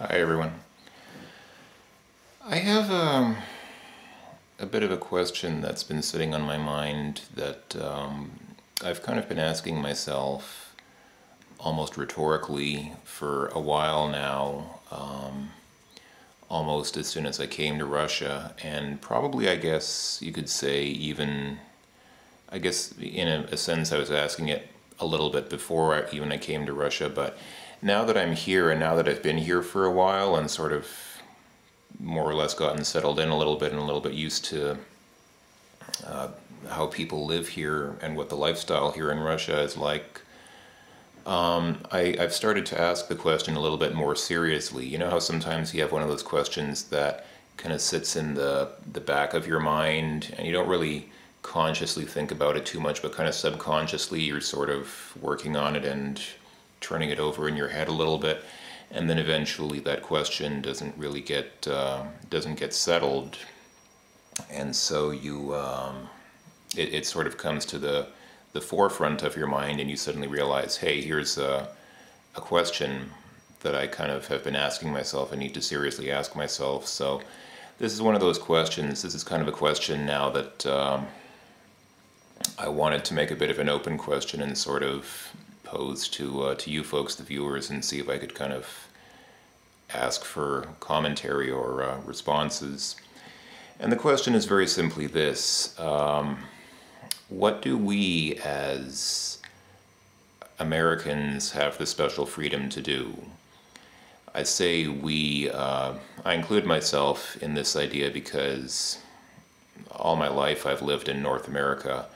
Hi everyone. I have a bit of a question that's been sitting on my mind that I've kind of been asking myself almost rhetorically for a while now, almost as soon as I came to Russia, and probably I guess you could say even, I guess in a sense I was asking it a little bit before I came to Russia, but now that I'm here and now that I've been here for a while and sort of more or less gotten settled in a little bit and a little bit used to how people live here and what the lifestyle here in Russia is like, I've started to ask the question a little bit more seriously. You know how sometimes you have one of those questions that kind of sits in the back of your mind and you don't really consciously think about it too much, but kind of subconsciously you're sort of working on it and turning it over in your head a little bit, and then eventually that question doesn't really get settled, and so it sort of comes to the forefront of your mind, and you suddenly realize, hey, here's a question that I kind of have been asking myself. I need to seriously ask myself. So this is one of those questions. This is kind of a question now that I wanted to make a bit of an open question and sort of pose to you folks, the viewers, and see if I could kind of ask for commentary or responses. And the question is very simply this: what do we as Americans have the special freedom to do? I say we, I include myself in this idea because all my life I've lived in North America.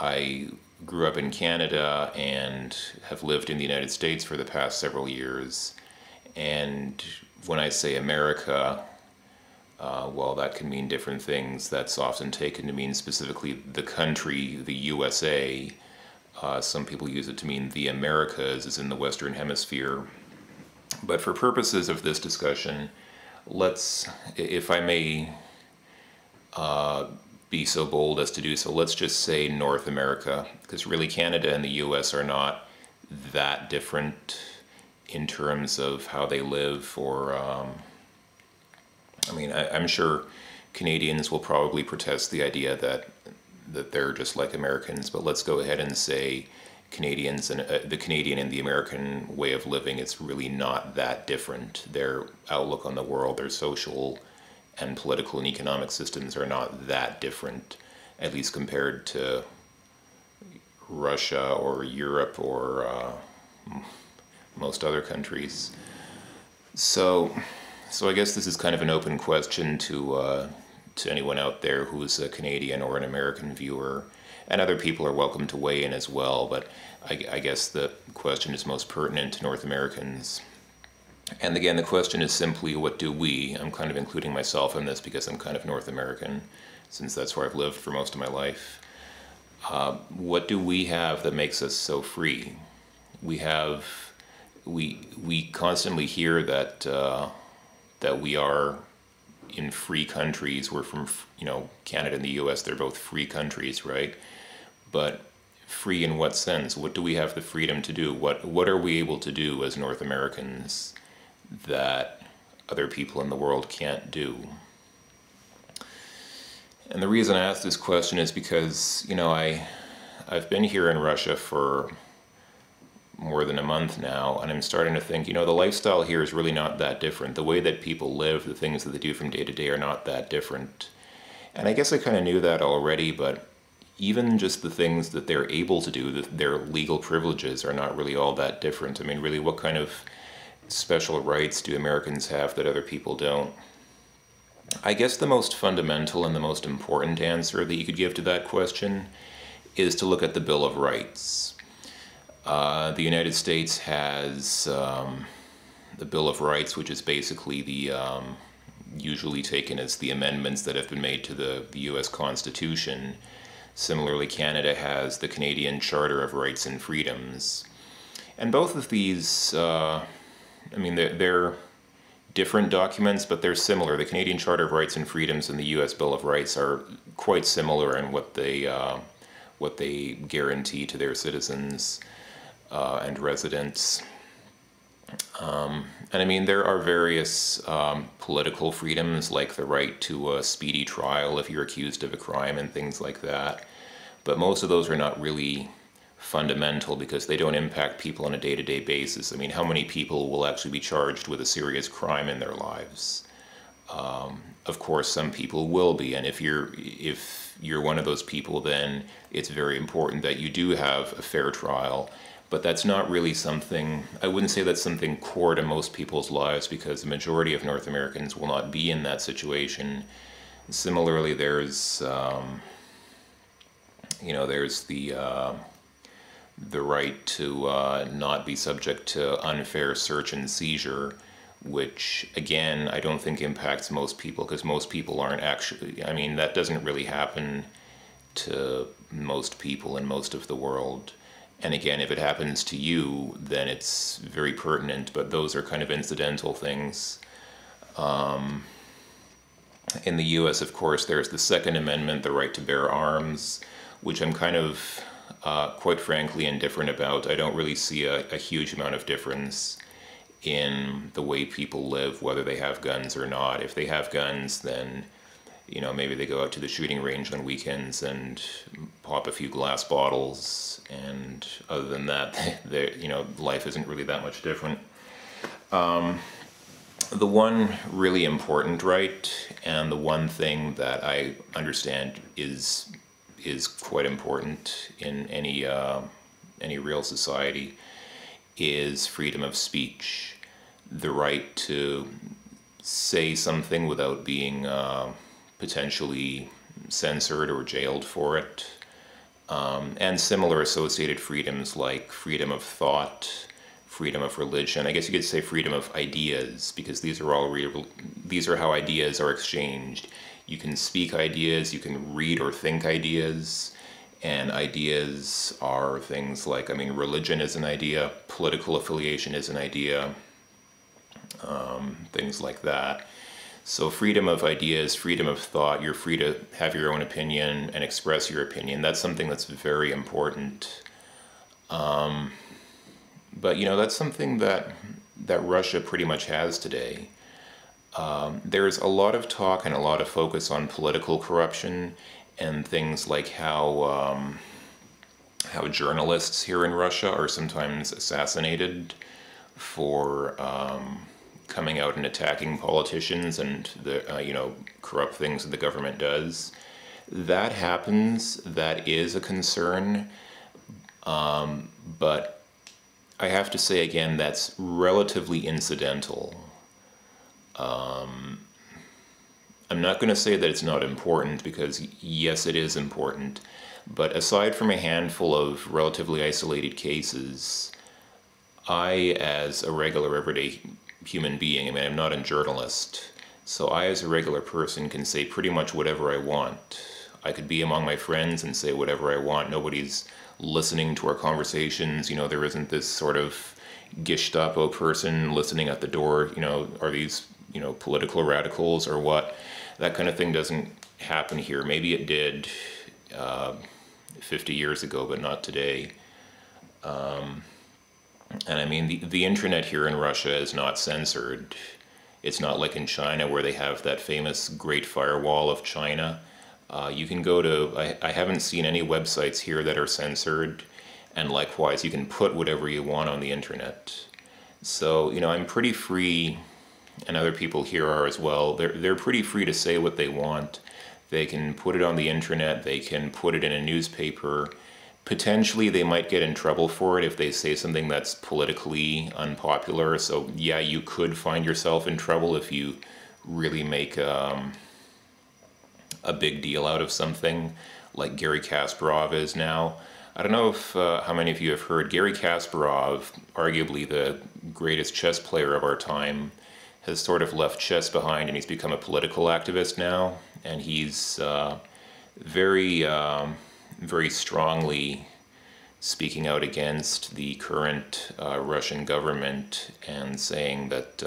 I grew up in Canada and have lived in the United States for the past several years. And when I say America, well, that can mean different things. That's often taken to mean specifically the country, the USA. Some people use it to mean the Americas, as in the Western Hemisphere. But for purposes of this discussion, let's, if I may be so bold as to do so, let's just say North America, because really Canada and the US are not that different in terms of how they live, or I mean, I'm sure Canadians will probably protest the idea that they're just like Americans, but let's go ahead and say Canadians and the Canadian and the American way of living, it's really not that different. Their outlook on the world, their social and political and economic systems are not that different, at least compared to Russia or Europe or most other countries. So I guess this is kind of an open question to anyone out there who's a Canadian or an American viewer, and other people are welcome to weigh in as well, but I guess the question is most pertinent to North Americans. And again, the question is simply, what do we, I'm kind of including myself in this because I'm kind of North American, since that's where I've lived for most of my life. What do we have that makes us so free? We constantly hear that that we are in free countries. We're from, Canada and the US, they're both free countries, right? But free in what sense? What do we have the freedom to do? What are we able to do as North Americans that other people in the world can't do? And the reason I ask this question is because, I've been here in Russia for more than a month now, and I'm starting to think, the lifestyle here is really not that different. The way that people live, the things that they do from day to day are not that different. And I guess I kind of knew that already, but even just the things that they're able to do, their legal privileges, are not really all that different. I mean, really, what kind of special rights do Americans have that other people don't? I guess the most fundamental and the most important answer that you could give to that question is to look at the Bill of Rights. The United States has the Bill of Rights, which is basically the usually taken as the amendments that have been made to the US Constitution. Similarly, Canada has the Canadian Charter of Rights and Freedoms. And both of these, they're different documents, but they're similar. The Canadian Charter of Rights and Freedoms and the US Bill of Rights are quite similar in what they guarantee to their citizens and residents. And And I mean, there are various political freedoms, like the right to a speedy trial if you're accused of a crime and things like that. But most of those are not really fundamental because they don't impact people on a day-to-day basis. I mean, how many people will actually be charged with a serious crime in their lives? Of course, some people will be, and if you're one of those people, then it's very important that you do have a fair trial. But that's not really something, I wouldn't say that's something core to most people's lives, because the majority of North Americans will not be in that situation. Similarly, there's there's the right to not be subject to unfair search and seizure, which again I don't think impacts most people, because most people aren't actually, I mean, that doesn't really happen to most people in most of the world. And again, if it happens to you, then it's very pertinent, but those are kind of incidental things. In the US, of course, there's the Second Amendment, the right to bear arms, which I'm kind of, quite frankly, indifferent about. I don't really see a huge amount of difference in the way people live, whether they have guns or not. If they have guns, then, maybe they go out to the shooting range on weekends and pop a few glass bottles, and other than that, life isn't really that much different. The one really important right, and the one thing that I understand is quite important in any real society, is freedom of speech. The right to say something without being potentially censored or jailed for it, and similar associated freedoms like freedom of thought, freedom of religion. I guess you could say freedom of ideas, because these are how ideas are exchanged. You can speak ideas, you can read or think ideas, and ideas are things like, I mean, religion is an idea, political affiliation is an idea, things like that. So freedom of ideas, freedom of thought, you're free to have your own opinion and express your opinion. That's something that's very important. But that's something that Russia pretty much has today. There's a lot of talk and a lot of focus on political corruption and things like how journalists here in Russia are sometimes assassinated for coming out and attacking politicians and the corrupt things that the government does. That happens. That is a concern. But I have to say again, that's relatively incidental. I'm not going to say that it's not important, because yes, it is important. But aside from a handful of relatively isolated cases, I, as a regular everyday human being, I mean, I'm not a journalist, so I, as a regular person, can say pretty much whatever I want. I could be among my friends and say whatever I want. Nobody's listening to our conversations. There isn't this sort of Gestapo person listening at the door. Are these, political radicals or what? That kind of thing doesn't happen here. Maybe it did 50 years ago, but not today. And I mean, the internet here in Russia is not censored. It's not like in China, where they have that famous Great Firewall of China. You can go to, I haven't seen any websites here that are censored, and likewise, you can put whatever you want on the internet. So, I'm pretty free, and other people here are as well. They're pretty free to say what they want. They can put it on the internet, they can put it in a newspaper. Potentially, they might get in trouble for it if they say something that's politically unpopular. So yeah, you could find yourself in trouble if you really make a big deal out of something, like Gary Kasparov is now. I don't know if how many of you have heard Gary Kasparov, arguably the greatest chess player of our time, has sort of left chess behind and he's become a political activist now. And he's very strongly speaking out against the current Russian government and saying that,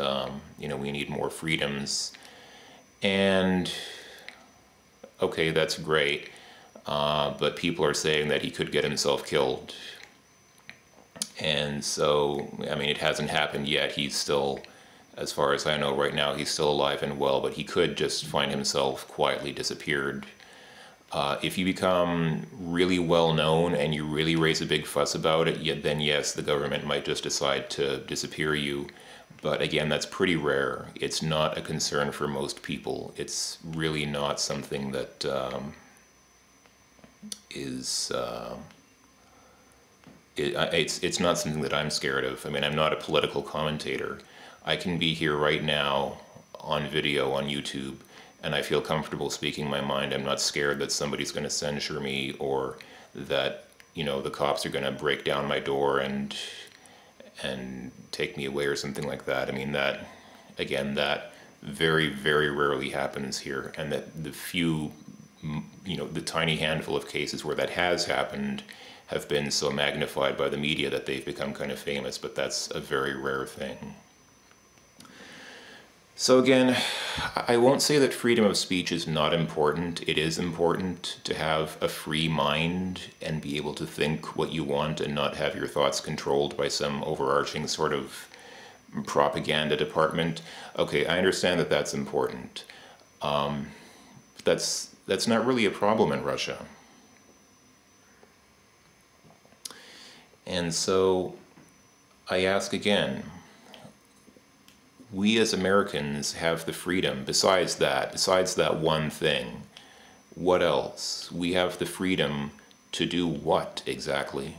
we need more freedoms. And, okay, that's great, but people are saying that he could get himself killed. And so, I mean, it hasn't happened yet. He's still As far as I know right now, he's still alive and well, but he could just find himself quietly disappeared. If you become really well known and you really raise a big fuss about it, then yes, the government might just decide to disappear you. But again, that's pretty rare. It's not a concern for most people. It's really not something that is... it's not something that I'm scared of. I mean, I'm not a political commentator. I can be here right now on video on YouTube, and I feel comfortable speaking my mind. I'm not scared that somebody's going to censure me, or that, you know, the cops are going to break down my door and take me away or something like that. I mean, that, again, that very, very rarely happens here, and that the few, you know, the tiny handful of cases where that has happened have been so magnified by the media that they've become kind of famous, but that's a very rare thing. So again, I won't say that freedom of speech is not important. It is important to have a free mind and be able to think what you want and not have your thoughts controlled by some overarching sort of propaganda department. Okay, I understand that that's important. That's not really a problem in Russia. And so I ask again, we as Americans have the freedom, besides that one thing, what else? We have the freedom to do what exactly?